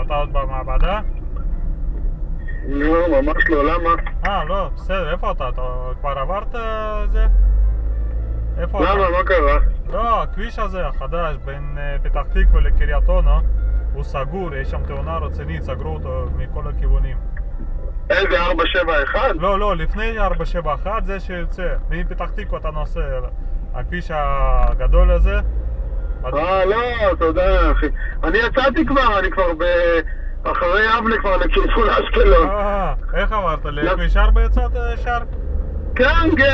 אתה עוד במעבדה? לא, ממש לא, למה? לא, בסדר, איפה אתה? אתה כבר עברת זה? איפה אתה? למה? מה קרה? לא, הכביש הזה החדש בין פתח תקווה לקריית אונו הוא סגור, יש שם תאונה רצינית, סגרו אותו מכל הכיוונים. איזה 471? לא, לפני 471 זה שיוצא, מפתח תקווה אתה נוסע, הכביש הגדול הזה. לא, תודה אחי. אני יצאתי כבר, אני כבר אחרי אבנה כבר לכיוון אשקלון. איך עברת? לכביש 4 יצאת ישר? כן,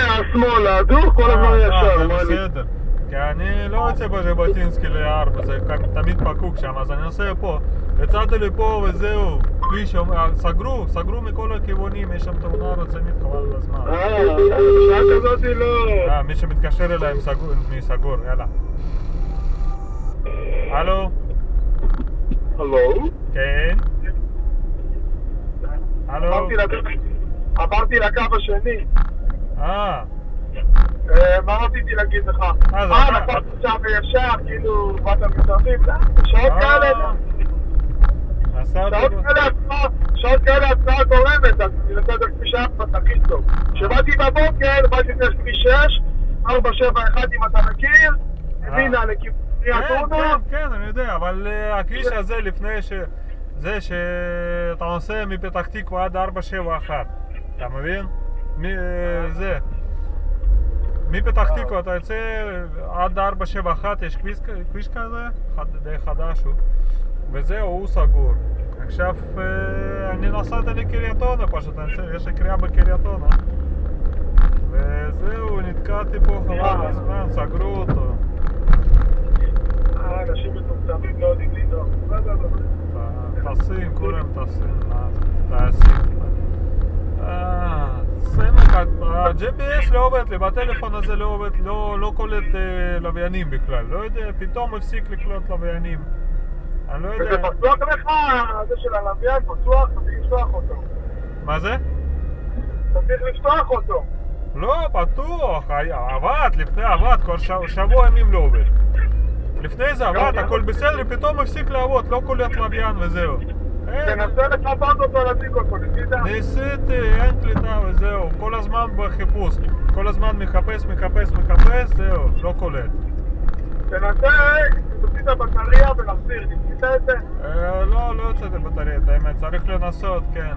השמאלה, דוך, כל הזמן ישר. זה בסדר. כי אני לא יוצא בז'בוטינסקי ל-4, זה תמיד פקוק שם, אז אני נוסע פה. יצאתי לפה וזהו, כביש סגרו מכל הכיוונים, יש שם תאונה רצינית, חבל על הזמן. בשעה כזאת לא... מי שמתקשר אליי מי סגור, יאללה. הלו? הלו? כן? הלו? עברתי לקו השני. מה רציתי להגיד לך? נפלת שם וישר, כאילו באת מסביב, שעות כאלה. שעות כאלה הצעה גורמת, אז אני נתת כביש 4 הכי טוב. כשבאתי בבוקר, באתי לפני כביש 6, 471 אם אתה מכיר, הבינה לכיוון קריית אונו. כן, אני יודע, אבל הכביש הזה לפני זה שאתה נוסע מפתח תקווה עד 471, אתה מבין? זה מפתח תקווה אתה יוצא עד 471, יש כביש כזה, די חדש הוא, וזהו, הוא סגור. עכשיו אני נסעתי לקריית אונו, פשוט יש לי קריאה בקריית אונו, וזהו, נתקעתי פה חבל הזמן, סגרו אותו. אנשים מטומטמים לא יודעים לנהוג. טסים, כולם טסים, טסים. ה-GPS לא עובד לי, בטלפון הזה לא עובד, לא קולט לוויינים בכלל, לא יודע, פתאום הפסיק לקלוט לוויינים. אני לא יודע... וזה פתוח לך, זה של הלוויין, פתוח, אתה צריך לפתוח אותו. מה זה? אתה צריך לפתוח אותו. לא, פתוח, עבד, כבר שבוע ימים לא עובד. לפני זה עבד, הכל בסדר, פתאום הפסיק לעבוד, לא קולט לוויין וזהו. תנסה לחפות אותו, להדליק אותו, ניסית? ניסיתי, אין קליטה וזהו, כל הזמן בחיפוש, כל הזמן מחפש, זהו, לא קולט. תנסה, תוציא את הבטריה ולהחזיר, ניסית את זה? לא יוצאתי בטריה, את האמת, צריך לנסות, כן.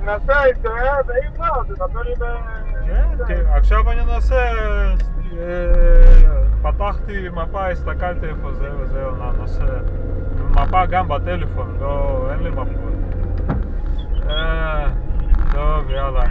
תנסה את זה, ואם לא, תדבר עם... כן, עכשיו אני אנסה, פתחתי מפה, הסתכלתי איפה זה וזהו, ננסה. מפה גם בטלפון, אין לי מפות. טוב, יאללה.